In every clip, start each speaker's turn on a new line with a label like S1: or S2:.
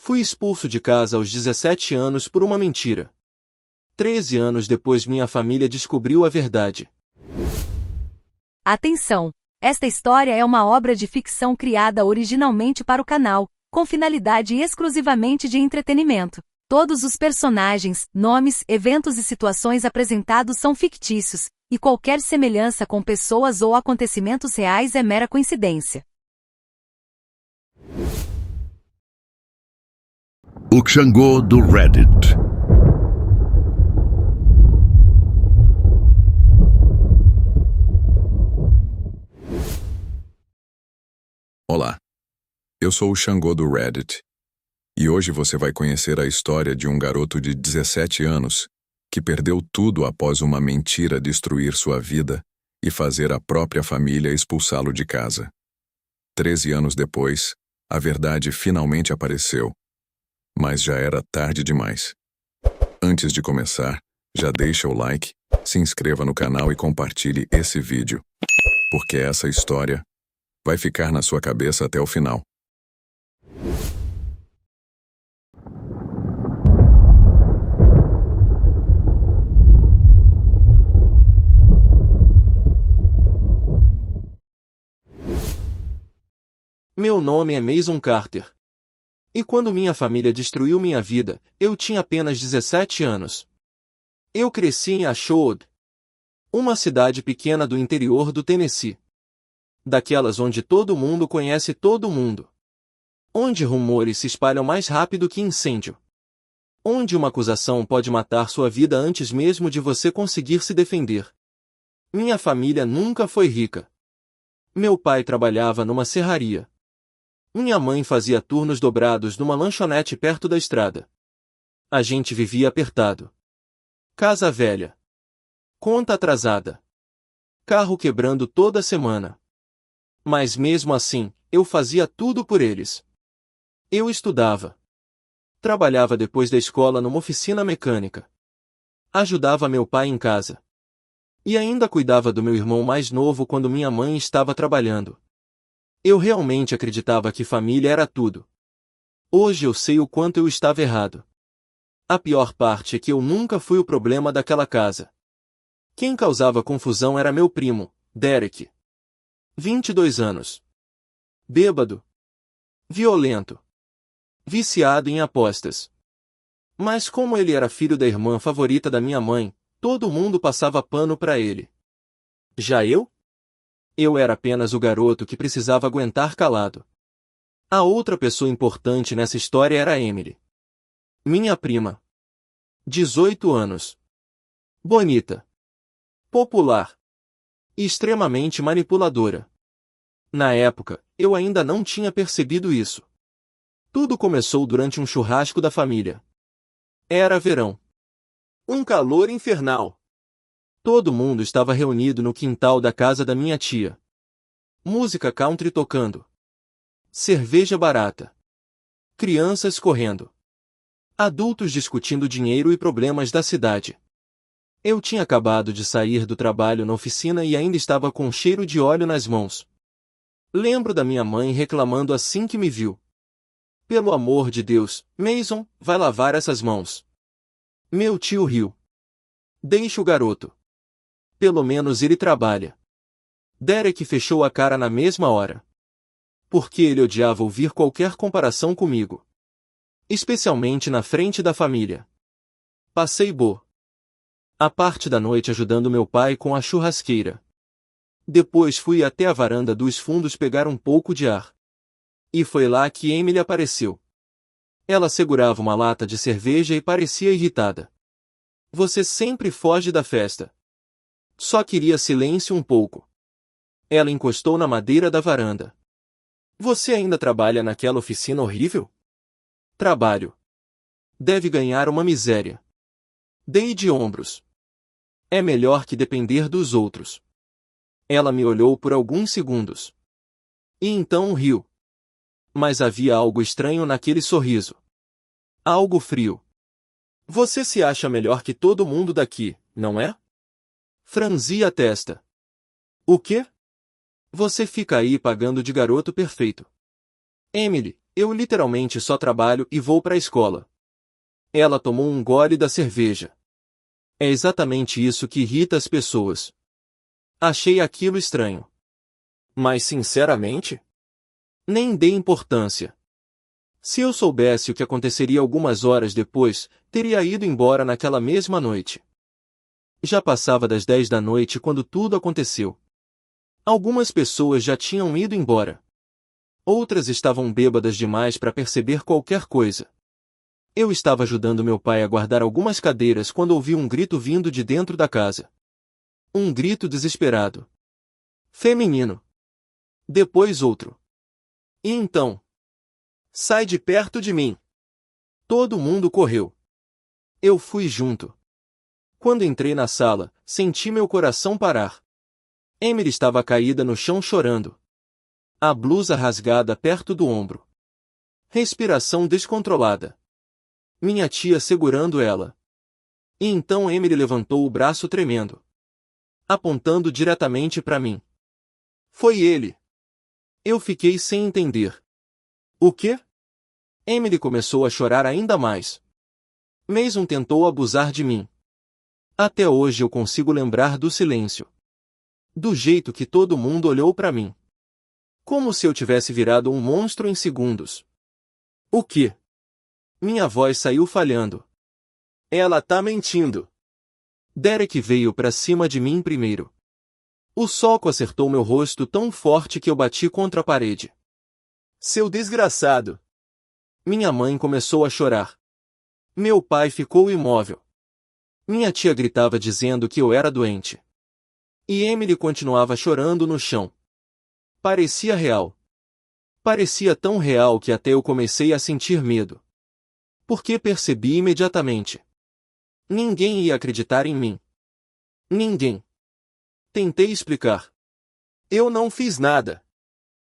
S1: Fui expulso de casa aos 17 anos por uma mentira. 13 anos depois minha família descobriu a verdade.
S2: Atenção! Esta história é uma obra de ficção criada originalmente para o canal, com finalidade exclusivamente de entretenimento. Todos os personagens, nomes, eventos e situações apresentados são fictícios, e qualquer semelhança com pessoas ou acontecimentos reais é mera coincidência.
S3: O Xangô do Reddit.
S4: Olá, eu sou o Xangô do Reddit, e hoje você vai conhecer a história de um garoto de 17 anos que perdeu tudo após uma mentira destruir sua vida e fazer a própria família expulsá-lo de casa. 13 anos depois, a verdade finalmente apareceu, mas já era tarde demais. Antes de começar, já deixa o like, se inscreva no canal e compartilhe esse vídeo, porque essa história vai ficar na sua cabeça até o final.
S1: Meu nome é Mason Carter. E quando minha família destruiu minha vida, eu tinha apenas 17 anos. Eu cresci em Ashland, uma cidade pequena do interior do Tennessee. Daquelas onde todo mundo conhece todo mundo. Onde rumores se espalham mais rápido que incêndio. Onde uma acusação pode matar sua vida antes mesmo de você conseguir se defender. Minha família nunca foi rica. Meu pai trabalhava numa serraria. Minha mãe fazia turnos dobrados numa lanchonete perto da estrada. A gente vivia apertado. Casa velha. Conta atrasada. Carro quebrando toda semana. Mas mesmo assim, eu fazia tudo por eles. Eu estudava. Trabalhava depois da escola numa oficina mecânica. Ajudava meu pai em casa. E ainda cuidava do meu irmão mais novo quando minha mãe estava trabalhando. Eu realmente acreditava que família era tudo. Hoje eu sei o quanto eu estava errado. A pior parte é que eu nunca fui o problema daquela casa. Quem causava confusão era meu primo, Derek. 22 anos. Bêbado. Violento. Viciado em apostas. Mas como ele era filho da irmã favorita da minha mãe, todo mundo passava pano para ele. Já eu? Eu era apenas o garoto que precisava aguentar calado. A outra pessoa importante nessa história era Emily. Minha prima. 18 anos. Bonita. Popular. E extremamente manipuladora. Na época, eu ainda não tinha percebido isso. Tudo começou durante um churrasco da família. Era verão. Um calor infernal. Todo mundo estava reunido no quintal da casa da minha tia. Música country tocando. Cerveja barata. Crianças correndo. Adultos discutindo dinheiro e problemas da cidade. Eu tinha acabado de sair do trabalho na oficina e ainda estava com um cheiro de óleo nas mãos. Lembro da minha mãe reclamando assim que me viu. Pelo amor de Deus, Mason, vai lavar essas mãos. Meu tio riu. Deixa o garoto. Pelo menos ele trabalha. Derek fechou a cara na mesma hora. Porque ele odiava ouvir qualquer comparação comigo. Especialmente na frente da família. Passei a parte da noite ajudando meu pai com a churrasqueira. Depois fui até a varanda dos fundos pegar um pouco de ar. E foi lá que Emily apareceu. Ela segurava uma lata de cerveja e parecia irritada. Você sempre foge da festa. Só queria silêncio um pouco. Ela encostou na madeira da varanda. Você ainda trabalha naquela oficina horrível? Trabalho. Deve ganhar uma miséria. Dei de ombros. É melhor que depender dos outros. Ela me olhou por alguns segundos. E então riu. Mas havia algo estranho naquele sorriso. Algo frio. Você se acha melhor que todo mundo daqui, não é? Franzi a testa. O quê? Você fica aí pagando de garoto perfeito. Emily, eu literalmente só trabalho e vou para a escola. Ela tomou um gole da cerveja. É exatamente isso que irrita as pessoas. Achei aquilo estranho. Mas sinceramente, nem dei importância. Se eu soubesse o que aconteceria algumas horas depois, teria ido embora naquela mesma noite. Já passava das 10 da noite quando tudo aconteceu. Algumas pessoas já tinham ido embora. Outras estavam bêbadas demais para perceber qualquer coisa. Eu estava ajudando meu pai a guardar algumas cadeiras quando ouvi um grito vindo de dentro da casa. Um grito desesperado. Feminino. Depois outro. E então? Sai de perto de mim. Todo mundo correu. Eu fui junto. Quando entrei na sala, senti meu coração parar. Emily estava caída no chão chorando. A blusa rasgada perto do ombro. Respiração descontrolada. Minha tia segurando ela. E então Emily levantou o braço tremendo, apontando diretamente para mim. Foi ele. Eu fiquei sem entender. O quê? Emily começou a chorar ainda mais. Mason tentou abusar de mim. Até hoje eu consigo lembrar do silêncio. Do jeito que todo mundo olhou para mim. Como se eu tivesse virado um monstro em segundos. O quê? Minha voz saiu falhando. Ela tá mentindo. Derek veio pra cima de mim primeiro. O soco acertou meu rosto tão forte que eu bati contra a parede. Seu desgraçado! Minha mãe começou a chorar. Meu pai ficou imóvel. Minha tia gritava dizendo que eu era doente. E Emily continuava chorando no chão. Parecia real. Parecia tão real que até eu comecei a sentir medo. Porque percebi imediatamente. Ninguém ia acreditar em mim. Ninguém. Tentei explicar. Eu não fiz nada.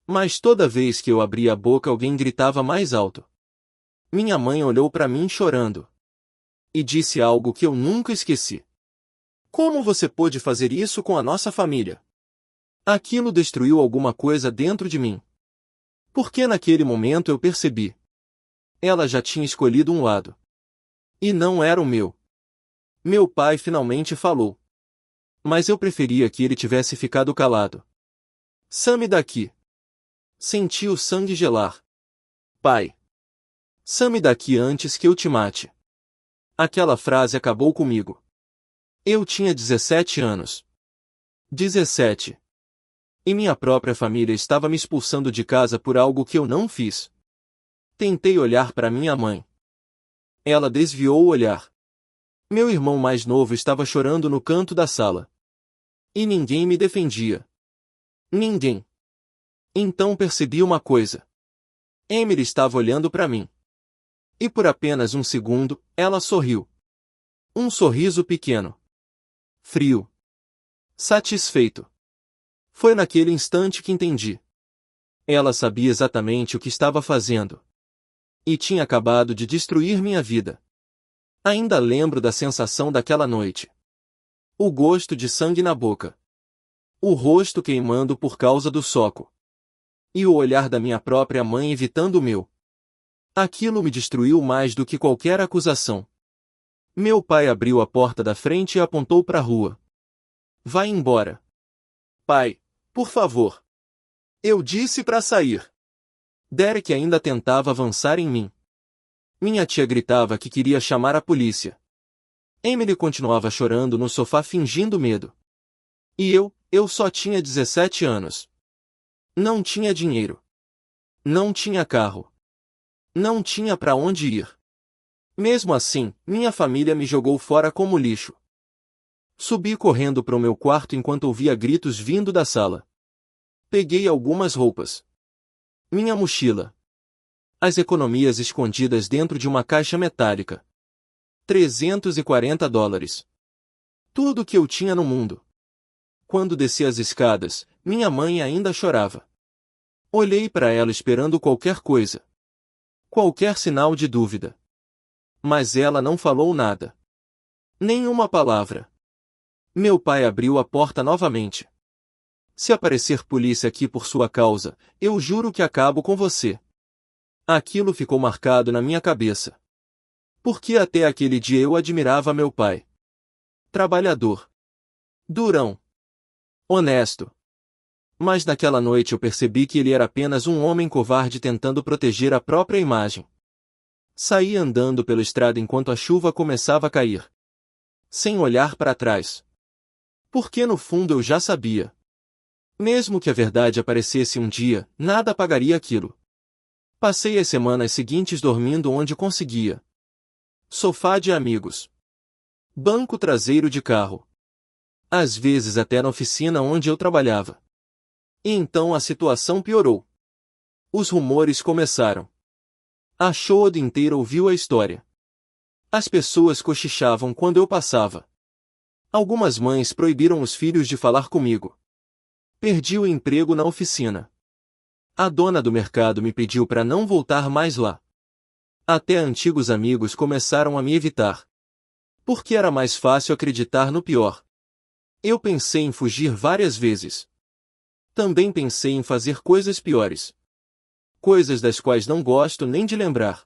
S1: Mas toda vez que eu abria a boca alguém gritava mais alto. Minha mãe olhou para mim chorando. E disse algo que eu nunca esqueci. Como você pôde fazer isso com a nossa família? Aquilo destruiu alguma coisa dentro de mim. Porque naquele momento eu percebi. Ela já tinha escolhido um lado. E não era o meu. Meu pai finalmente falou. Mas eu preferia que ele tivesse ficado calado. Some daqui. Senti o sangue gelar. Pai. Some daqui antes que eu te mate. Aquela frase acabou comigo. Eu tinha 17 anos. 17. E minha própria família estava me expulsando de casa por algo que eu não fiz. Tentei olhar para minha mãe. Ela desviou o olhar. Meu irmão mais novo estava chorando no canto da sala. E ninguém me defendia. Ninguém. Então percebi uma coisa. Emily estava olhando para mim. E por apenas um segundo, ela sorriu. Um sorriso pequeno. Frio. Satisfeito. Foi naquele instante que entendi. Ela sabia exatamente o que estava fazendo. E tinha acabado de destruir minha vida. Ainda lembro da sensação daquela noite. O gosto de sangue na boca. O rosto queimando por causa do soco. E o olhar da minha própria mãe evitando o meu. Aquilo me destruiu mais do que qualquer acusação. Meu pai abriu a porta da frente e apontou para a rua. Vai embora. Pai, por favor. Eu disse para sair. Derek ainda tentava avançar em mim. Minha tia gritava que queria chamar a polícia. Emily continuava chorando no sofá fingindo medo. E eu só tinha 17 anos. Não tinha dinheiro. Não tinha carro. Não tinha para onde ir. Mesmo assim, minha família me jogou fora como lixo. Subi correndo para o meu quarto enquanto ouvia gritos vindo da sala. Peguei algumas roupas. Minha mochila. As economias escondidas dentro de uma caixa metálica. $340. Tudo que eu tinha no mundo. Quando desci as escadas, minha mãe ainda chorava. Olhei para ela esperando qualquer coisa. Qualquer sinal de dúvida. Mas ela não falou nada. Nenhuma palavra. Meu pai abriu a porta novamente. Se aparecer polícia aqui por sua causa, eu juro que acabo com você. Aquilo ficou marcado na minha cabeça. Porque até aquele dia eu admirava meu pai. Trabalhador. Durão. Honesto. Mas naquela noite eu percebi que ele era apenas um homem covarde tentando proteger a própria imagem. Saí andando pela estrada enquanto a chuva começava a cair. Sem olhar para trás. Porque no fundo eu já sabia. Mesmo que a verdade aparecesse um dia, nada apagaria aquilo. Passei as semanas seguintes dormindo onde conseguia. Sofá de amigos. Banco traseiro de carro. Às vezes até na oficina onde eu trabalhava. E então a situação piorou. Os rumores começaram. A Shoad inteira ouviu a história. As pessoas cochichavam quando eu passava. Algumas mães proibiram os filhos de falar comigo. Perdi o emprego na oficina. A dona do mercado me pediu para não voltar mais lá. Até antigos amigos começaram a me evitar. Porque era mais fácil acreditar no pior. Eu pensei em fugir várias vezes. Também pensei em fazer coisas piores. Coisas das quais não gosto nem de lembrar.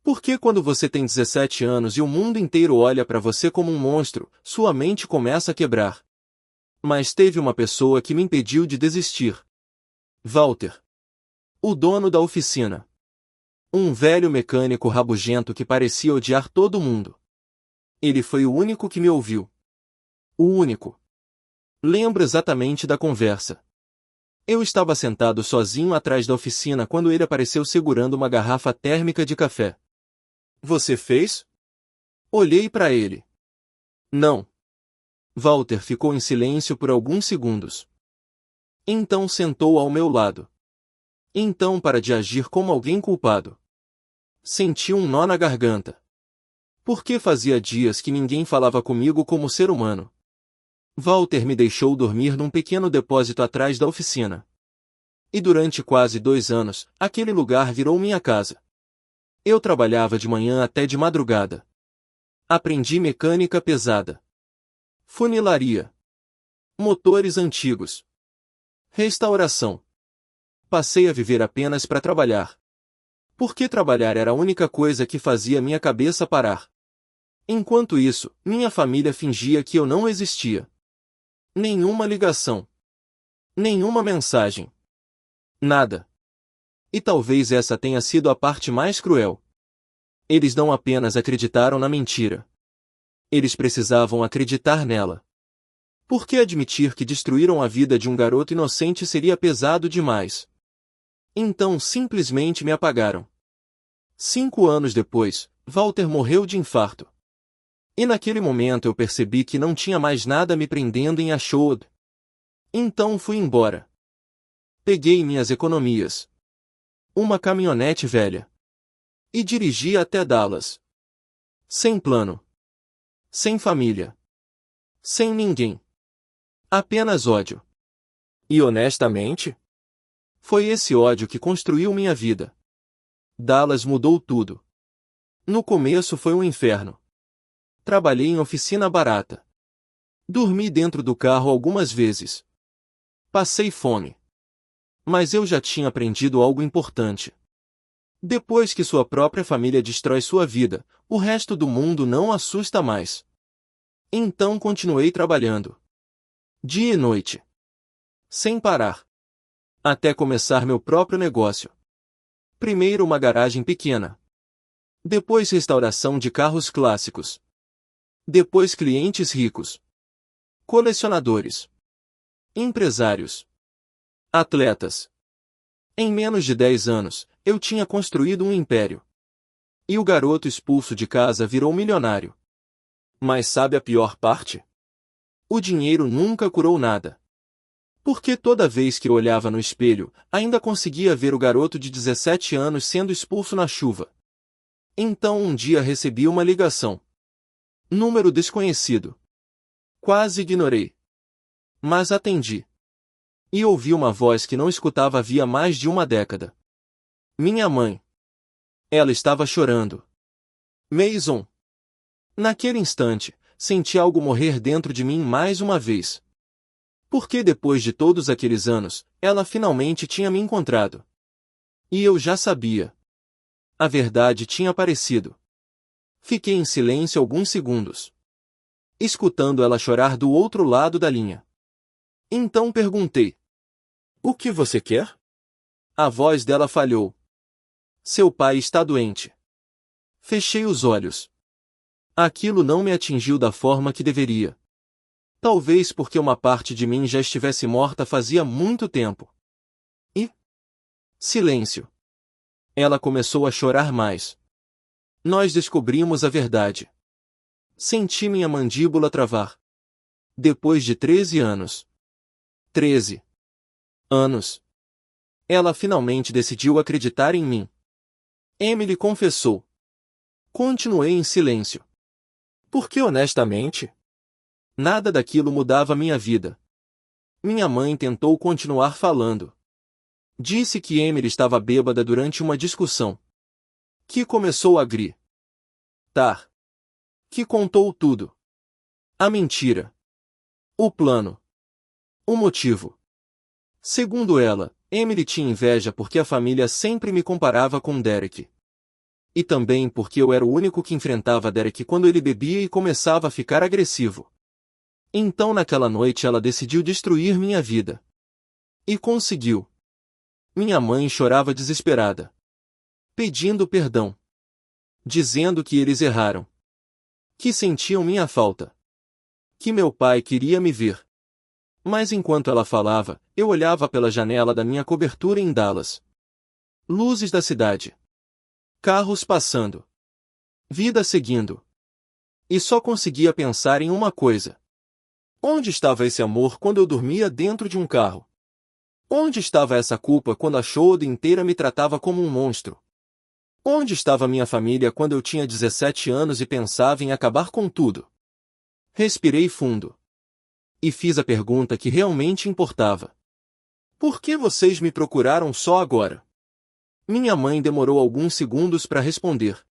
S1: Porque quando você tem 17 anos e o mundo inteiro olha para você como um monstro, sua mente começa a quebrar. Mas teve uma pessoa que me impediu de desistir. Walter. O dono da oficina. Um velho mecânico rabugento que parecia odiar todo mundo. Ele foi o único que me ouviu. O único. Lembro exatamente da conversa. Eu estava sentado sozinho atrás da oficina quando ele apareceu segurando uma garrafa térmica de café. Você fez? Olhei para ele. Não. Walter ficou em silêncio por alguns segundos. Então sentou ao meu lado. Então para de agir como alguém culpado. Senti um nó na garganta. Porque fazia dias que ninguém falava comigo como ser humano. Walter me deixou dormir num pequeno depósito atrás da oficina. E durante quase 2 anos, aquele lugar virou minha casa. Eu trabalhava de manhã até de madrugada. Aprendi mecânica pesada. Funilaria. Motores antigos. Restauração. Passei a viver apenas para trabalhar. Porque trabalhar era a única coisa que fazia minha cabeça parar. Enquanto isso, minha família fingia que eu não existia. Nenhuma ligação. Nenhuma mensagem. Nada. E talvez essa tenha sido a parte mais cruel. Eles não apenas acreditaram na mentira. Eles precisavam acreditar nela. Porque admitir que destruíram a vida de um garoto inocente seria pesado demais. Então simplesmente me apagaram. 5 anos depois, Walter morreu de infarto. E naquele momento eu percebi que não tinha mais nada me prendendo em Ashod. Então fui embora. Peguei minhas economias. Uma caminhonete velha. E dirigi até Dallas. Sem plano. Sem família. Sem ninguém. Apenas ódio. E honestamente, foi esse ódio que construiu minha vida. Dallas mudou tudo. No começo foi um inferno. Trabalhei em oficina barata. Dormi dentro do carro algumas vezes. Passei fome. Mas eu já tinha aprendido algo importante. Depois que sua própria família destrói sua vida, o resto do mundo não assusta mais. Então continuei trabalhando. Dia e noite. Sem parar. Até começar meu próprio negócio. Primeiro uma garagem pequena. Depois restauração de carros clássicos. Depois clientes ricos. Colecionadores. Empresários. Atletas. Em menos de 10 anos, eu tinha construído um império. E o garoto expulso de casa virou milionário. Mas sabe a pior parte? O dinheiro nunca curou nada. Porque toda vez que eu olhava no espelho, ainda conseguia ver o garoto de 17 anos sendo expulso na chuva. Então um dia recebi uma ligação. Número desconhecido. Quase ignorei. Mas atendi. E ouvi uma voz que não escutava havia mais de uma década. Minha mãe. Ela estava chorando. Mason. Naquele instante, senti algo morrer dentro de mim mais uma vez. Porque depois de todos aqueles anos, ela finalmente tinha me encontrado. E eu já sabia. A verdade tinha aparecido. Fiquei em silêncio alguns segundos, escutando ela chorar do outro lado da linha. Então perguntei: "O que você quer?" A voz dela falhou. "Seu pai está doente." Fechei os olhos. Aquilo não me atingiu da forma que deveria. Talvez porque uma parte de mim já estivesse morta fazia muito tempo. E silêncio. Ela começou a chorar mais. Nós descobrimos a verdade. Senti minha mandíbula travar. Depois de 13 anos. 13 anos. Ela finalmente decidiu acreditar em mim. Emily confessou. Continuei em silêncio. Porque honestamente, nada daquilo mudava minha vida. Minha mãe tentou continuar falando. Disse que Emily estava bêbada durante uma discussão. Que começou a gritar. Que contou tudo. A mentira. O plano. O motivo. Segundo ela, Emily tinha inveja porque a família sempre me comparava com Derek. E também porque eu era o único que enfrentava Derek quando ele bebia e começava a ficar agressivo. Então naquela noite ela decidiu destruir minha vida. E conseguiu. Minha mãe chorava desesperada, pedindo perdão, dizendo que eles erraram, que sentiam minha falta, que meu pai queria me ver. Mas enquanto ela falava, eu olhava pela janela da minha cobertura em Dallas. Luzes da cidade. Carros passando. Vida seguindo. E só conseguia pensar em uma coisa. Onde estava esse amor quando eu dormia dentro de um carro? Onde estava essa culpa quando a Shode inteira me tratava como um monstro? Onde estava minha família quando eu tinha 17 anos e pensava em acabar com tudo? Respirei fundo. E fiz a pergunta que realmente importava. Por que vocês me procuraram só agora? Minha mãe demorou alguns segundos para responder.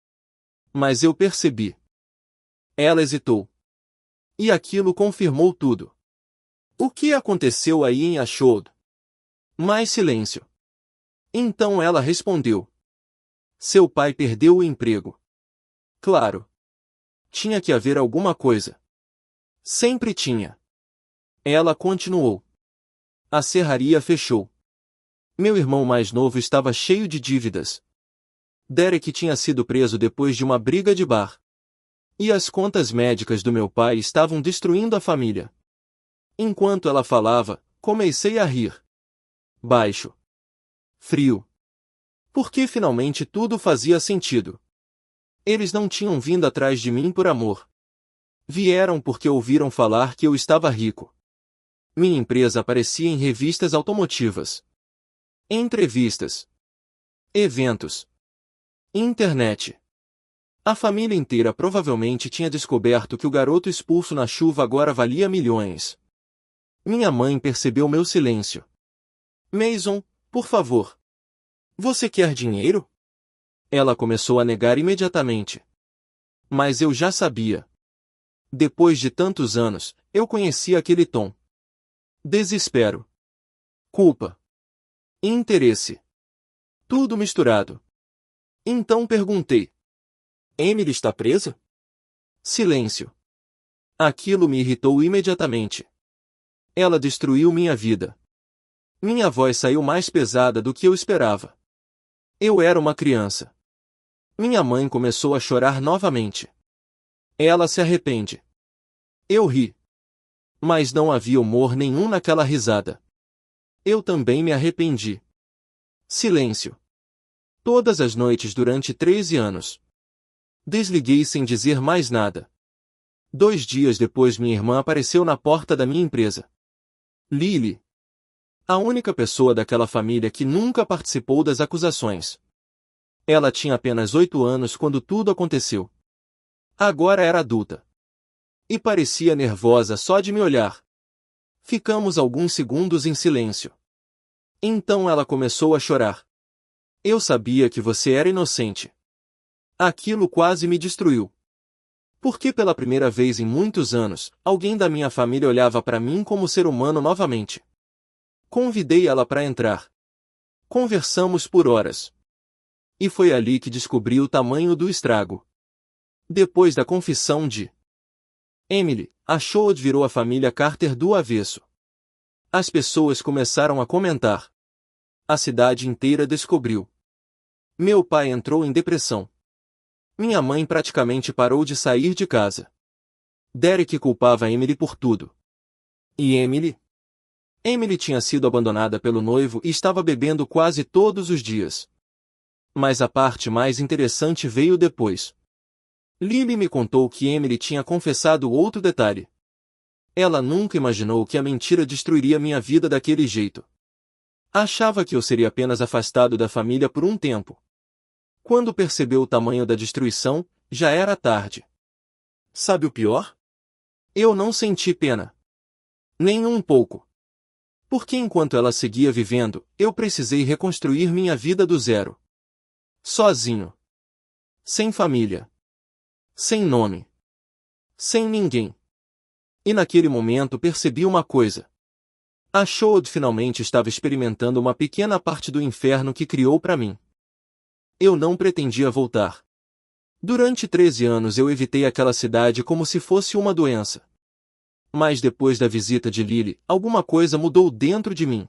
S1: Mas eu percebi. Ela hesitou. E aquilo confirmou tudo. O que aconteceu aí em Ashod? Mais silêncio. Então ela respondeu. Seu pai perdeu o emprego. Claro. Tinha que haver alguma coisa. Sempre tinha. Ela continuou. A serraria fechou. Meu irmão mais novo estava cheio de dívidas. Derek tinha sido preso depois de uma briga de bar. E as contas médicas do meu pai estavam destruindo a família. Enquanto ela falava, comecei a rir. Baixo. Frio. Porque finalmente tudo fazia sentido. Eles não tinham vindo atrás de mim por amor. Vieram porque ouviram falar que eu estava rico. Minha empresa aparecia em revistas automotivas, entrevistas, eventos, internet. A família inteira provavelmente tinha descoberto que o garoto expulso na chuva agora valia milhões. Minha mãe percebeu meu silêncio. Mason, por favor. Você quer dinheiro? Ela começou a negar imediatamente. Mas eu já sabia. Depois de tantos anos, eu conhecia aquele tom. Desespero. Culpa. Interesse. Tudo misturado. Então perguntei. Emily está presa? Silêncio. Aquilo me irritou imediatamente. Ela destruiu minha vida. Minha voz saiu mais pesada do que eu esperava. Eu era uma criança. Minha mãe começou a chorar novamente. Ela se arrepende. Eu ri. Mas não havia humor nenhum naquela risada. Eu também me arrependi. Silêncio. Todas as noites durante 13 anos. Desliguei sem dizer mais nada. 2 dias depois minha irmã apareceu na porta da minha empresa. Lily. A única pessoa daquela família que nunca participou das acusações. Ela tinha apenas 8 anos quando tudo aconteceu. Agora era adulta. E parecia nervosa só de me olhar. Ficamos alguns segundos em silêncio. Então ela começou a chorar. Eu sabia que você era inocente. Aquilo quase me destruiu. Porque pela primeira vez em muitos anos, alguém da minha família olhava para mim como ser humano novamente. Convidei ela para entrar. Conversamos por horas. E foi ali que descobri o tamanho do estrago. Depois da confissão de Emily, a Sherwood virou a família Carter do avesso. As pessoas começaram a comentar. A cidade inteira descobriu. Meu pai entrou em depressão. Minha mãe praticamente parou de sair de casa. Derek culpava Emily por tudo. E Emily? Emily tinha sido abandonada pelo noivo e estava bebendo quase todos os dias. Mas a parte mais interessante veio depois. Lily me contou que Emily tinha confessado outro detalhe. Ela nunca imaginou que a mentira destruiria minha vida daquele jeito. Achava que eu seria apenas afastado da família por um tempo. Quando percebeu o tamanho da destruição, já era tarde. Sabe o pior? Eu não senti pena. Nem um pouco. Porque enquanto ela seguia vivendo, eu precisei reconstruir minha vida do zero. Sozinho. Sem família. Sem nome. Sem ninguém. E naquele momento percebi uma coisa. A Sherwood finalmente estava experimentando uma pequena parte do inferno que criou para mim. Eu não pretendia voltar. Durante 13 anos eu evitei aquela cidade como se fosse uma doença. Mas depois da visita de Lily, alguma coisa mudou dentro de mim.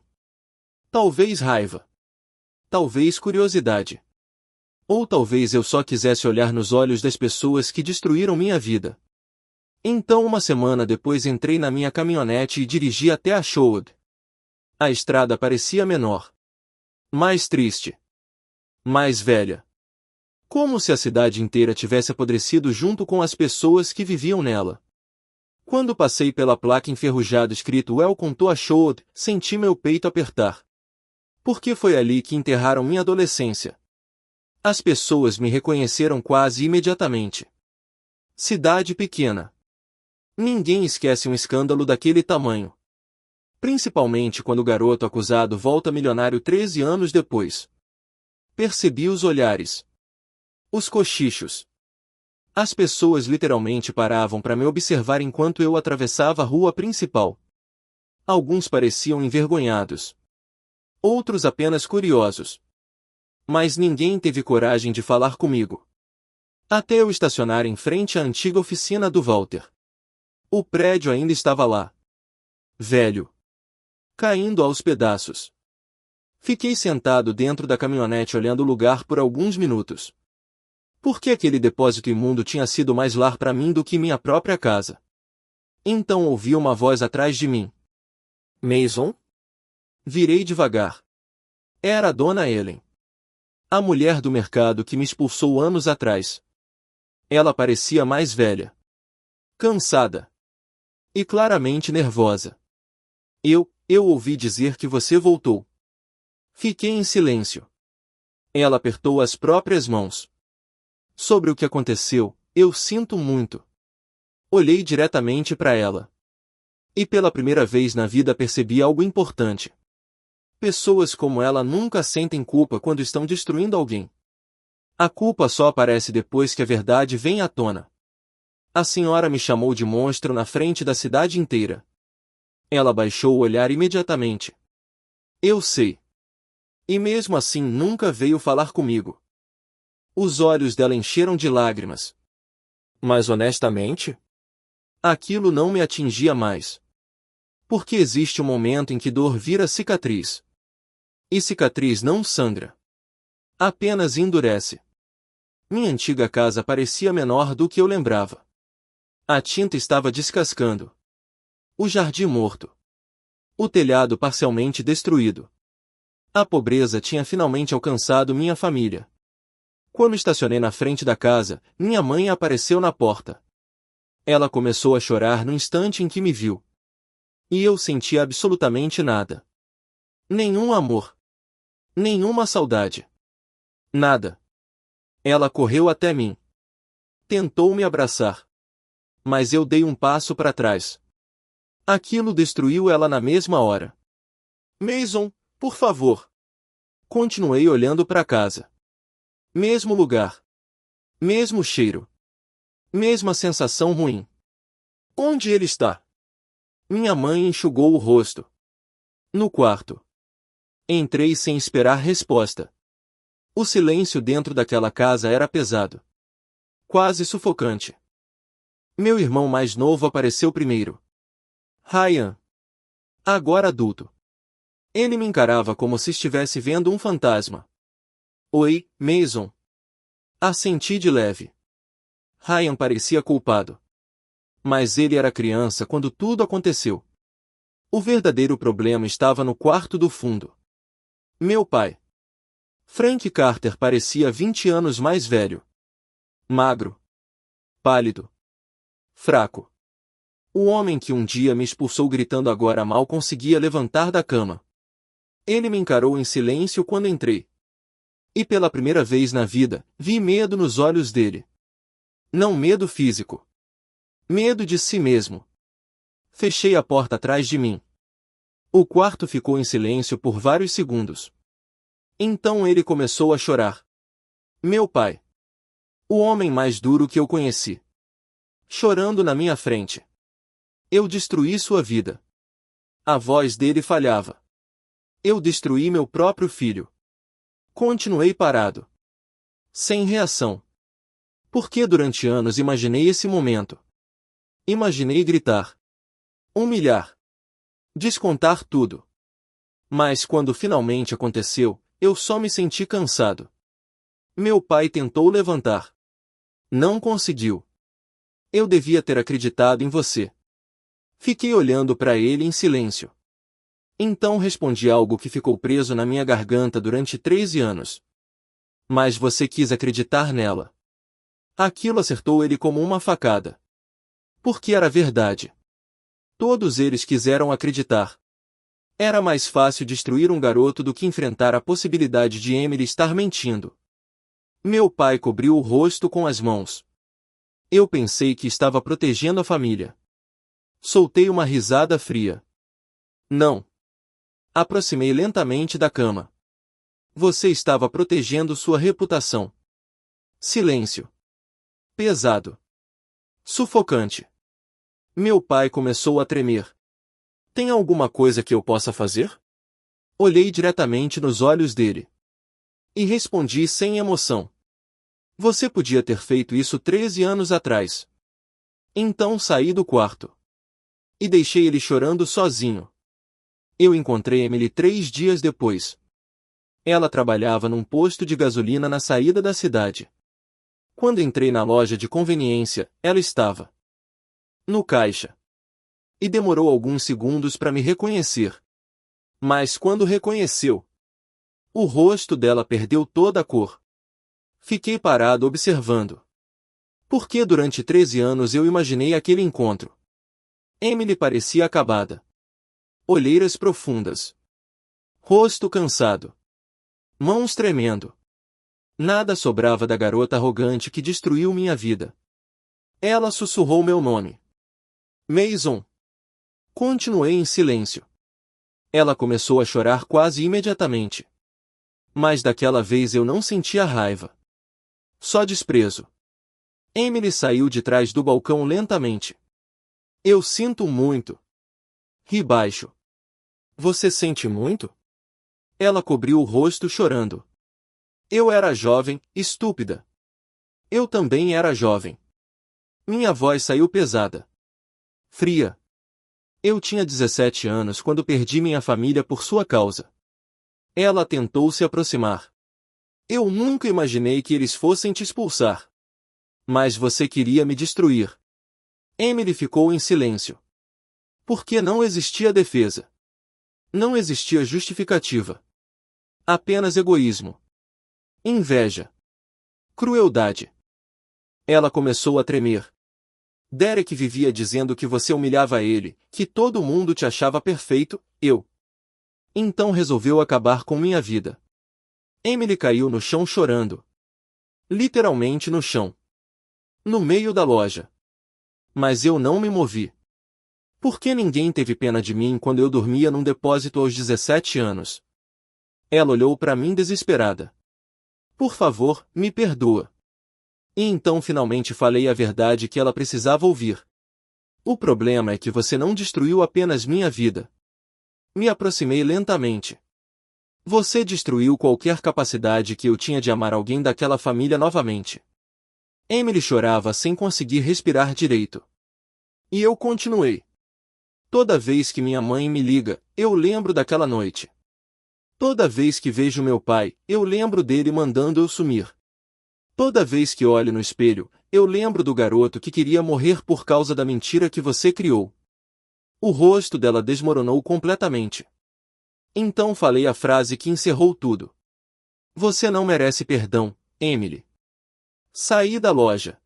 S1: Talvez raiva. Talvez curiosidade. Ou talvez eu só quisesse olhar nos olhos das pessoas que destruíram minha vida. Então uma semana depois entrei na minha caminhonete e dirigi até a Sherwood. A estrada parecia menor. Mais triste. Mais velha. Como se a cidade inteira tivesse apodrecido junto com as pessoas que viviam nela. Quando passei pela placa enferrujada escrito Welcome to a Sherwood, senti meu peito apertar. Porque foi ali que enterraram minha adolescência. As pessoas me reconheceram quase imediatamente. Cidade pequena. Ninguém esquece um escândalo daquele tamanho. Principalmente quando o garoto acusado volta milionário 13 anos depois. Percebi os olhares. Os cochichos. As pessoas literalmente paravam para me observar enquanto eu atravessava a rua principal. Alguns pareciam envergonhados. Outros apenas curiosos. Mas ninguém teve coragem de falar comigo. Até eu estacionar em frente à antiga oficina do Walter. O prédio ainda estava lá. Velho. Caindo aos pedaços. Fiquei sentado dentro da caminhonete olhando o lugar por alguns minutos. Porque aquele depósito imundo tinha sido mais lar para mim do que minha própria casa. Então ouvi uma voz atrás de mim. Mason? Virei devagar. Era a dona Ellen. A mulher do mercado que me expulsou anos atrás. Ela parecia mais velha. Cansada. E claramente nervosa. Eu ouvi dizer que você voltou. Fiquei em silêncio. Ela apertou as próprias mãos. Sobre o que aconteceu, eu sinto muito. Olhei diretamente para ela. E pela primeira vez na vida percebi algo importante. Pessoas como ela nunca sentem culpa quando estão destruindo alguém. A culpa só aparece depois que a verdade vem à tona. A senhora me chamou de monstro na frente da cidade inteira. Ela baixou o olhar imediatamente. Eu sei. E mesmo assim nunca veio falar comigo. Os olhos dela encheram de lágrimas. Mas honestamente, aquilo não me atingia mais. Porque existe um momento em que dor vira cicatriz. E cicatriz não sangra. Apenas endurece. Minha antiga casa parecia menor do que eu lembrava. A tinta estava descascando. O jardim morto. O telhado parcialmente destruído. A pobreza tinha finalmente alcançado minha família. Quando estacionei na frente da casa, minha mãe apareceu na porta. Ela começou a chorar no instante em que me viu. E eu senti absolutamente nada. Nenhum amor. Nenhuma saudade. Nada. Ela correu até mim. Tentou me abraçar. Mas eu dei um passo para trás. Aquilo destruiu ela na mesma hora. Mason, por favor. Continuei olhando para casa. Mesmo lugar. Mesmo cheiro. Mesma sensação ruim. Onde ele está? Minha mãe enxugou o rosto. No quarto. Entrei sem esperar resposta. O silêncio dentro daquela casa era pesado. Quase sufocante. Meu irmão mais novo apareceu primeiro. Ryan. Agora adulto. Ele me encarava como se estivesse vendo um fantasma. Oi, Mason. Assenti de leve. Ryan parecia culpado. Mas ele era criança quando tudo aconteceu. O verdadeiro problema estava no quarto do fundo. Meu pai. Frank Carter parecia 20 anos mais velho. Magro. Pálido. Fraco. O homem que um dia me expulsou gritando agora mal conseguia levantar da cama. Ele me encarou em silêncio quando entrei. E pela primeira vez na vida, vi medo nos olhos dele. Não medo físico. Medo de si mesmo. Fechei a porta atrás de mim. O quarto ficou em silêncio por vários segundos. Então ele começou a chorar. Meu pai. O homem mais duro que eu conheci. Chorando na minha frente. Eu destruí sua vida. A voz dele falhava. Eu destruí meu próprio filho. Continuei parado. Sem reação. Porque durante anos imaginei esse momento. Imaginei gritar. Humilhar. Descontar tudo. Mas quando finalmente aconteceu, eu só me senti cansado. Meu pai tentou levantar. Não conseguiu. Eu devia ter acreditado em você. Fiquei olhando para ele em silêncio. Então respondi algo que ficou preso na minha garganta durante 13 anos. Mas você quis acreditar nela. Aquilo acertou ele como uma facada. Porque era verdade. Todos eles quiseram acreditar. Era mais fácil destruir um garoto do que enfrentar a possibilidade de Emily estar mentindo. Meu pai cobriu o rosto com as mãos. Eu pensei que estava protegendo a família. Soltei uma risada fria. Não. Aproximei lentamente da cama. Você estava protegendo sua reputação. Silêncio. Pesado. Sufocante. Meu pai começou a tremer. Tem alguma coisa que eu possa fazer? Olhei diretamente nos olhos dele. E respondi sem emoção. Você podia ter feito isso 13 anos atrás. Então saí do quarto. E deixei ele chorando sozinho. Eu encontrei Emily 3 dias depois. Ela trabalhava num posto de gasolina na saída da cidade. Quando entrei na loja de conveniência, ela estava no caixa. E demorou alguns segundos para me reconhecer. Mas quando reconheceu, o rosto dela perdeu toda a cor. Fiquei parado observando. Porque durante 13 anos eu imaginei aquele encontro. Emily parecia acabada. Olheiras profundas. Rosto cansado. Mãos tremendo. Nada sobrava da garota arrogante que destruiu minha vida. Ela sussurrou meu nome. Mason. Continuei em silêncio. Ela começou a chorar quase imediatamente. Mas daquela vez eu não sentia raiva. Só desprezo. Emily saiu de trás do balcão lentamente. Eu sinto muito. Ri baixo. Você sente muito? Ela cobriu o rosto chorando. Eu era jovem, estúpida. Eu também era jovem. Minha voz saiu pesada. Fria. Eu tinha 17 anos quando perdi minha família por sua causa. Ela tentou se aproximar. Eu nunca imaginei que eles fossem te expulsar. Mas você queria me destruir. Emily ficou em silêncio. Porque não existia defesa. Não existia justificativa. Apenas egoísmo. Inveja. Crueldade. Ela começou a tremer. Derek vivia dizendo que você humilhava ele, que todo mundo te achava perfeito, eu. Então resolveu acabar com minha vida. Emily caiu no chão chorando. Literalmente no chão. No meio da loja. Mas eu não me movi. Por que ninguém teve pena de mim quando eu dormia num depósito aos 17 anos? Ela olhou para mim desesperada. Por favor, me perdoa. E então finalmente falei a verdade que ela precisava ouvir. O problema é que você não destruiu apenas minha vida. Me aproximei lentamente. Você destruiu qualquer capacidade que eu tinha de amar alguém daquela família novamente. Emily chorava sem conseguir respirar direito. E eu continuei. Toda vez que minha mãe me liga, eu lembro daquela noite. Toda vez que vejo meu pai, eu lembro dele mandando eu sumir. Toda vez que olho no espelho, eu lembro do garoto que queria morrer por causa da mentira que você criou. O rosto dela desmoronou completamente. Então falei a frase que encerrou tudo. Você não merece perdão, Emily. Saí da loja.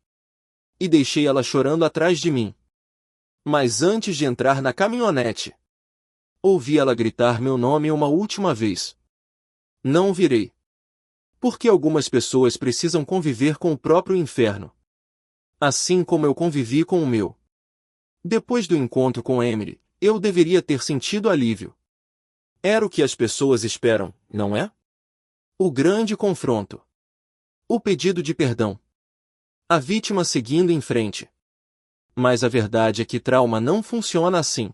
S1: E deixei ela chorando atrás de mim. Mas antes de entrar na caminhonete, ouvi ela gritar meu nome uma última vez. Não virei. Porque algumas pessoas precisam conviver com o próprio inferno. Assim como eu convivi com o meu. Depois do encontro com Emily, eu deveria ter sentido alívio. Era o que as pessoas esperam, não é? O grande confronto. O pedido de perdão. A vítima seguindo em frente. Mas a verdade é que trauma não funciona assim.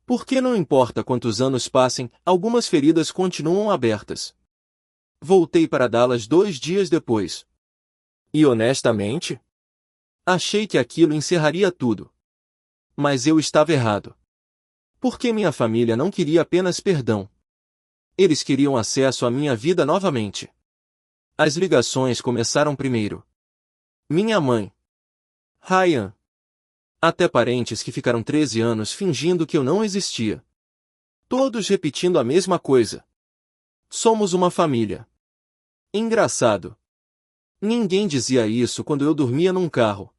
S1: Porque não importa quantos anos passem, algumas feridas continuam abertas. Voltei para Dallas 2 dias depois. E honestamente, achei que aquilo encerraria tudo. Mas eu estava errado. Porque minha família não queria apenas perdão. Eles queriam acesso à minha vida novamente. As ligações começaram primeiro. Minha mãe. Ryan. Até parentes que ficaram 13 anos fingindo que eu não existia. Todos repetindo a mesma coisa. Somos uma família. Engraçado. Ninguém dizia isso quando eu dormia num carro.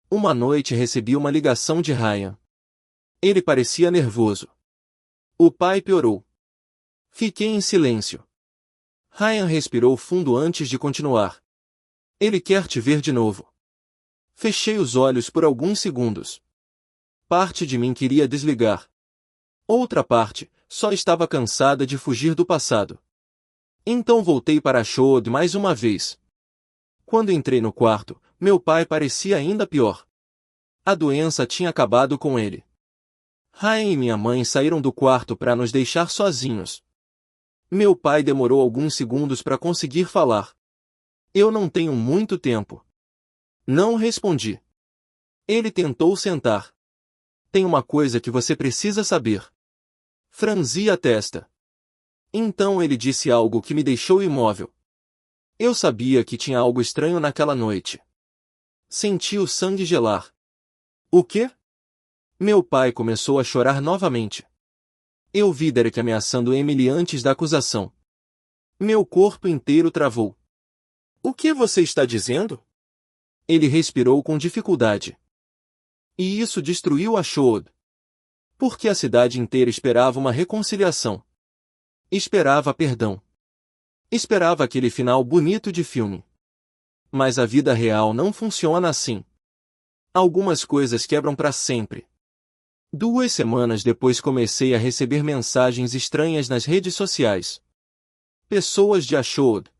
S1: Uma noite recebi uma ligação de Ryan. Ele parecia nervoso. O pai piorou. Fiquei em silêncio. Ryan respirou fundo antes de continuar. Ele quer te ver de novo. Fechei os olhos por alguns segundos. Parte de mim queria desligar. Outra parte, só estava cansada de fugir do passado. Então voltei para a Shod mais uma vez. Quando entrei no quarto, meu pai parecia ainda pior. A doença tinha acabado com ele. Ryan e minha mãe saíram do quarto para nos deixar sozinhos. Meu pai demorou alguns segundos para conseguir falar. Eu não tenho muito tempo. Não respondi. Ele tentou sentar. Tem uma coisa que você precisa saber. Franzi a testa. Então ele disse algo que me deixou imóvel. Eu sabia que tinha algo estranho naquela noite. Senti o sangue gelar. O quê? Meu pai começou a chorar novamente. Eu vi Derek ameaçando Emily antes da acusação. Meu corpo inteiro travou. O que você está dizendo? Ele respirou com dificuldade. E isso destruiu a Shod. Porque a cidade inteira esperava uma reconciliação. Esperava perdão. Esperava aquele final bonito de filme. Mas a vida real não funciona assim. Algumas coisas quebram para sempre. 2 semanas depois comecei a receber mensagens estranhas nas redes sociais. Pessoas de Ashod.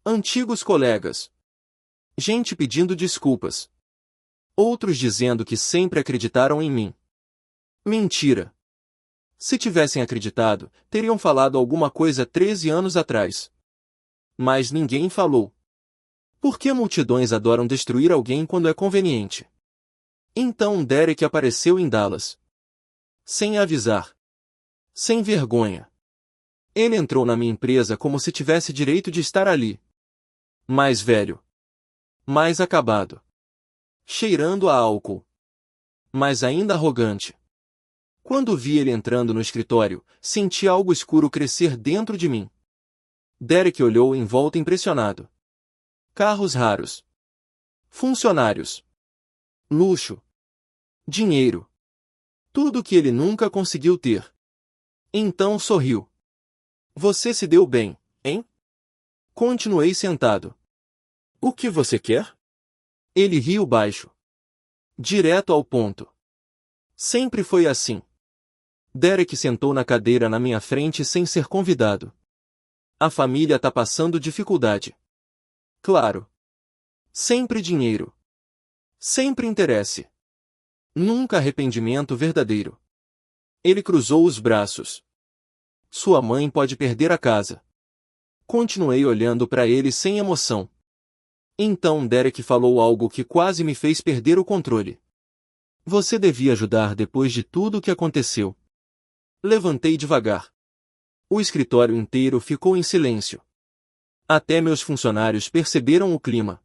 S1: Antigos colegas. Gente pedindo desculpas. Outros dizendo que sempre acreditaram em mim. Mentira. Se tivessem acreditado, teriam falado alguma coisa 13 anos atrás. Mas ninguém falou. Por que multidões adoram destruir alguém quando é conveniente? Então Derek apareceu em Dallas. Sem avisar. Sem vergonha. Ele entrou na minha empresa como se tivesse direito de estar ali. Mais velho. Mais acabado. Cheirando a álcool. Mas ainda arrogante. Quando vi ele entrando no escritório, senti algo escuro crescer dentro de mim. Derek olhou em volta impressionado. Carros raros. Funcionários. Luxo. Dinheiro. Tudo que ele nunca conseguiu ter. Então sorriu. Você se deu bem, hein? Continuei sentado. O que você quer? Ele riu baixo. Direto ao ponto. Sempre foi assim. Derek sentou na cadeira na minha frente sem ser convidado. A família tá passando dificuldade. Claro. Sempre dinheiro. Sempre interesse. Nunca arrependimento verdadeiro. Ele cruzou os braços. Sua mãe pode perder a casa. Continuei olhando para ele sem emoção. Então Derek falou algo que quase me fez perder o controle. Você devia ajudar depois de tudo o que aconteceu. Levantei devagar. O escritório inteiro ficou em silêncio. Até meus funcionários perceberam o clima.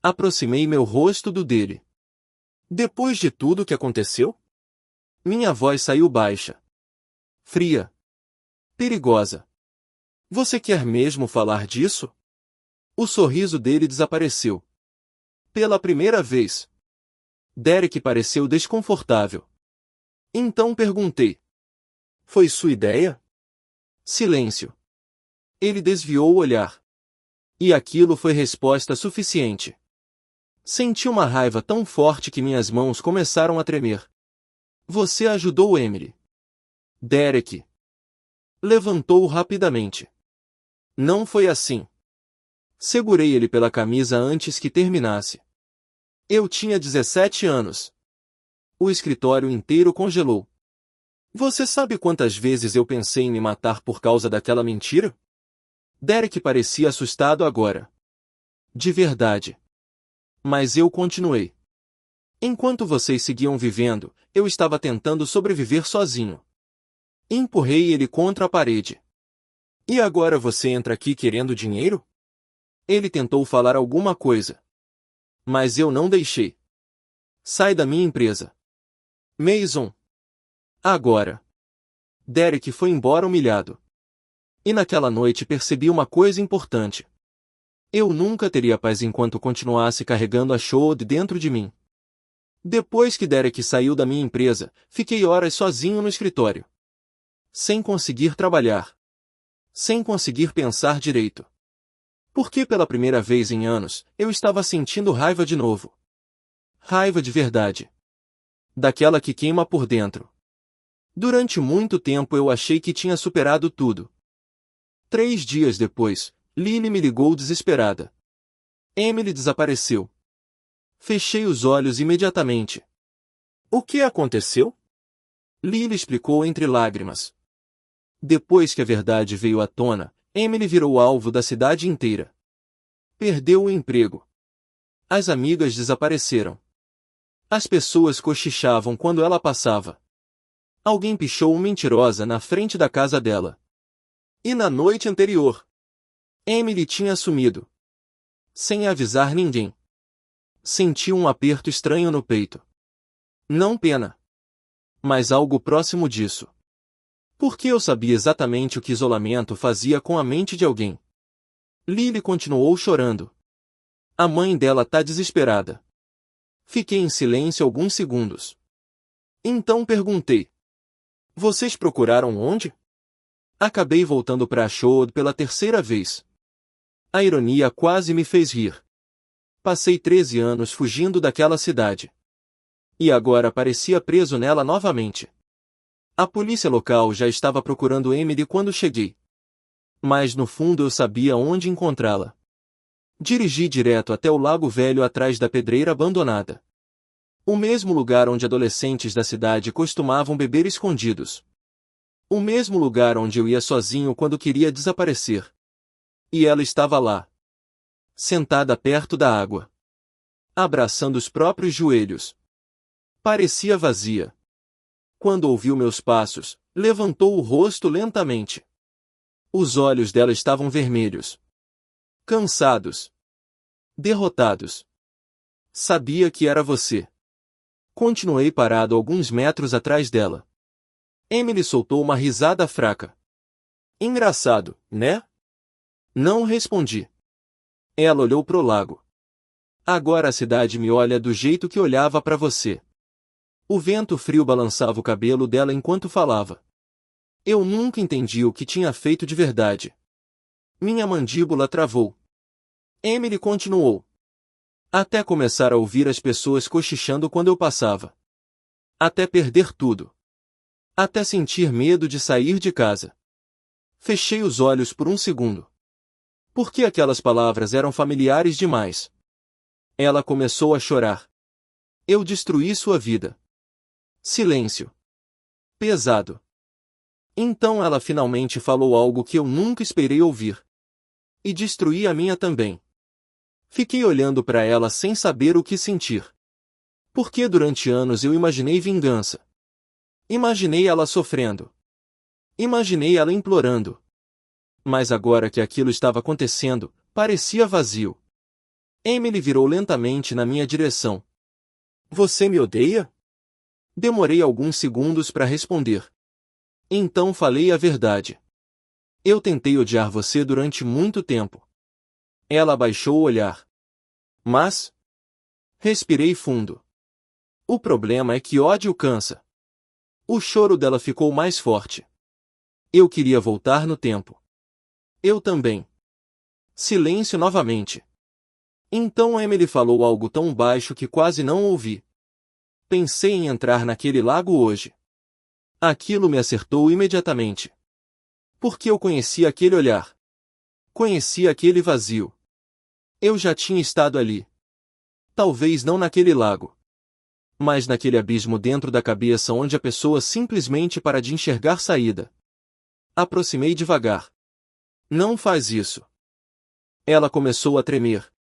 S1: Aproximei meu rosto do dele. Depois de tudo o que aconteceu? Minha voz saiu baixa. Fria. Perigosa. Você quer mesmo falar disso? O sorriso dele desapareceu. Pela primeira vez. Derek pareceu desconfortável. Então perguntei. Foi sua ideia? Silêncio. Ele desviou o olhar. E aquilo foi resposta suficiente. Senti uma raiva tão forte que minhas mãos começaram a tremer. Você ajudou Emily. Derek. Levantou-o rapidamente. Não foi assim. Segurei ele pela camisa antes que terminasse. Eu tinha 17 anos. O escritório inteiro congelou. Você sabe quantas vezes eu pensei em me matar por causa daquela mentira? Derek parecia assustado agora. De verdade. Mas eu continuei. Enquanto vocês seguiam vivendo, eu estava tentando sobreviver sozinho. Empurrei ele contra a parede. E agora você entra aqui querendo dinheiro? Ele tentou falar alguma coisa. Mas eu não deixei. Sai da minha empresa. Mason. Agora. Derek foi embora humilhado. E naquela noite percebi uma coisa importante. Eu nunca teria paz enquanto continuasse carregando a Shode dentro de mim. Depois que Derek saiu da minha empresa, fiquei horas sozinho no escritório. Sem conseguir trabalhar. Sem conseguir pensar direito. Porque pela primeira vez em anos, eu estava sentindo raiva de novo. Raiva de verdade. Daquela que queima por dentro. Durante muito tempo eu achei que tinha superado tudo. 3 dias depois, Lily me ligou desesperada. Emily desapareceu. Fechei os olhos imediatamente. O que aconteceu? Lily explicou entre lágrimas. Depois que a verdade veio à tona, Emily virou alvo da cidade inteira. Perdeu o emprego. As amigas desapareceram. As pessoas cochichavam quando ela passava. Alguém pichou uma mentirosa na frente da casa dela. E na noite anterior, Emily tinha sumido. Sem avisar ninguém. Senti um aperto estranho no peito. Não pena. Mas algo próximo disso. Porque eu sabia exatamente o que isolamento fazia com a mente de alguém. Lily continuou chorando. A mãe dela tá desesperada. Fiquei em silêncio alguns segundos. Então perguntei. Vocês procuraram onde? Acabei voltando para Ashod pela 3ª vez. A ironia quase me fez rir. Passei 13 anos fugindo daquela cidade. E agora parecia preso nela novamente. A polícia local já estava procurando Emily quando cheguei. Mas no fundo eu sabia onde encontrá-la. Dirigi direto até o Lago Velho atrás da pedreira abandonada. O mesmo lugar onde adolescentes da cidade costumavam beber escondidos. O mesmo lugar onde eu ia sozinho quando queria desaparecer. E ela estava lá. Sentada perto da água. Abraçando os próprios joelhos. Parecia vazia. Quando ouviu meus passos, levantou o rosto lentamente. Os olhos dela estavam vermelhos. Cansados. Derrotados. Sabia que era você. Continuei parado alguns metros atrás dela. Emily soltou uma risada fraca. Engraçado, né? Não respondi. Ela olhou pro lago. Agora a cidade me olha do jeito que olhava para você. O vento frio balançava o cabelo dela enquanto falava. Eu nunca entendi o que tinha feito de verdade. Minha mandíbula travou. Emily continuou. Até começar a ouvir as pessoas cochichando quando eu passava. Até perder tudo. Até sentir medo de sair de casa. Fechei os olhos por um segundo. Porque aquelas palavras eram familiares demais. Ela começou a chorar. Eu destruí sua vida. Silêncio. Pesado. Então ela finalmente falou algo que eu nunca esperei ouvir. E destruí a minha também. Fiquei olhando para ela sem saber o que sentir. Porque durante anos eu imaginei vingança. Imaginei ela sofrendo. Imaginei ela implorando. Mas agora que aquilo estava acontecendo, parecia vazio. Emily virou lentamente na minha direção. Você me odeia? Demorei alguns segundos para responder. Então falei a verdade. Eu tentei odiar você durante muito tempo. Ela abaixou o olhar. Mas... Respirei fundo. O problema é que ódio cansa. O choro dela ficou mais forte. Eu queria voltar no tempo. Eu também. Silêncio novamente. Então Emily falou algo tão baixo que quase não ouvi. Pensei em entrar naquele lago hoje. Aquilo me acertou imediatamente. Porque eu conhecia aquele olhar. Conhecia aquele vazio. Eu já tinha estado ali. Talvez não naquele lago. Mas naquele abismo dentro da cabeça onde a pessoa simplesmente para de enxergar saída. Aproximei devagar. Não faz isso. Ela começou a tremer.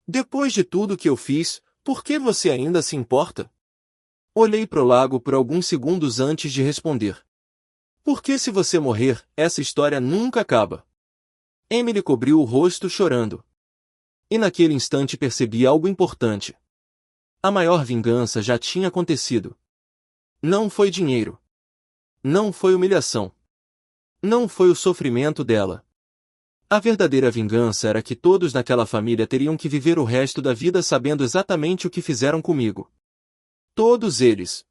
S1: Depois de tudo que eu fiz, por que você ainda se importa? Olhei pro lago por alguns segundos antes de responder. Porque se você morrer, essa história nunca acaba. Emily cobriu o rosto chorando. E naquele instante percebi algo importante. A maior vingança já tinha acontecido. Não foi dinheiro. Não foi humilhação. Não foi o sofrimento dela. A verdadeira vingança era que todos naquela família teriam que viver o resto da vida sabendo exatamente o que fizeram comigo. Todos eles.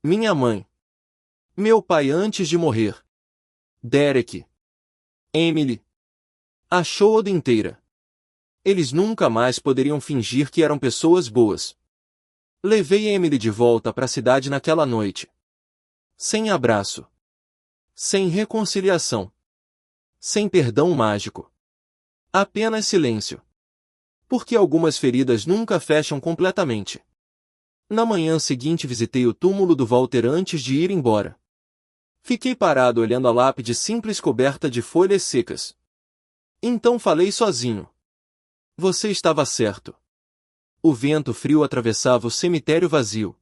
S1: Minha mãe. Meu pai antes de morrer. Derek. Emily. A Shoad inteira. Eles nunca mais poderiam fingir que eram pessoas boas. Levei Emily de volta para a cidade naquela noite. Sem abraço. Sem reconciliação. Sem perdão mágico. Apenas silêncio. Porque algumas feridas nunca fecham completamente. Na manhã seguinte visitei o túmulo do Walter antes de ir embora. Fiquei parado olhando a lápide simples coberta de folhas secas. Então falei sozinho. Você estava certo. O vento frio atravessava o cemitério vazio.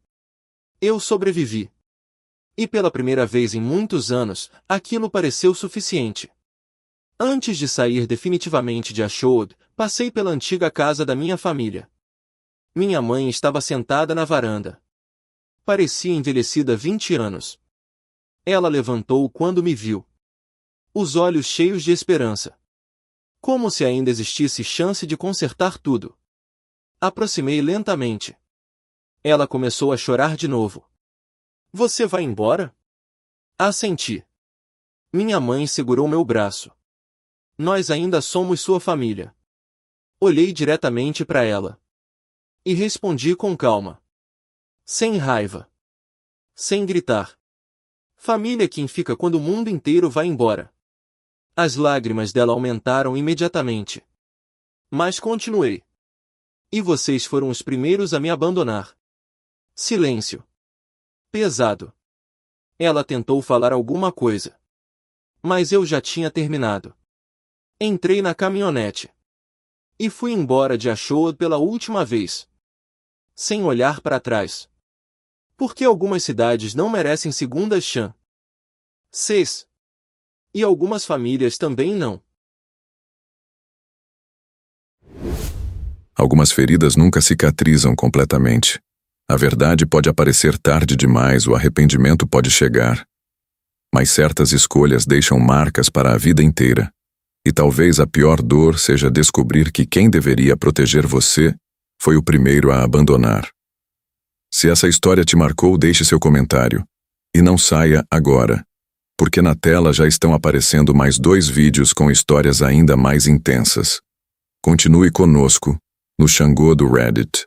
S1: Eu sobrevivi. E pela primeira vez em muitos anos, aquilo pareceu suficiente. Antes de sair definitivamente de Ashod, passei pela antiga casa da minha família. Minha mãe estava sentada na varanda. Parecia envelhecida 20 anos. Ela levantou quando me viu. Os olhos cheios de esperança. Como se ainda existisse chance de consertar tudo. Aproximei lentamente. Ela começou a chorar de novo. Você vai embora? Assenti. Minha mãe segurou meu braço. Nós ainda somos sua família. Olhei diretamente para ela. E respondi com calma. Sem raiva. Sem gritar. Família é quem fica quando o mundo inteiro vai embora. As lágrimas dela aumentaram imediatamente. Mas continuei. E vocês foram os primeiros a me abandonar. Silêncio. Pesado. Ela tentou falar alguma coisa. Mas eu já tinha terminado. Entrei na caminhonete. E fui embora de Ashod pela última vez. Sem olhar para trás. Porque algumas cidades não merecem segundas chances. E algumas famílias também não.
S4: Algumas feridas nunca cicatrizam completamente. A verdade pode aparecer tarde demais, o arrependimento pode chegar. Mas certas escolhas deixam marcas para a vida inteira. E talvez a pior dor seja descobrir que quem deveria proteger você foi o primeiro a abandonar. Se essa história te marcou, deixe seu comentário. E não saia agora, porque na tela já estão aparecendo mais 2 vídeos com histórias ainda mais intensas. Continue conosco no Xangô do Reddit.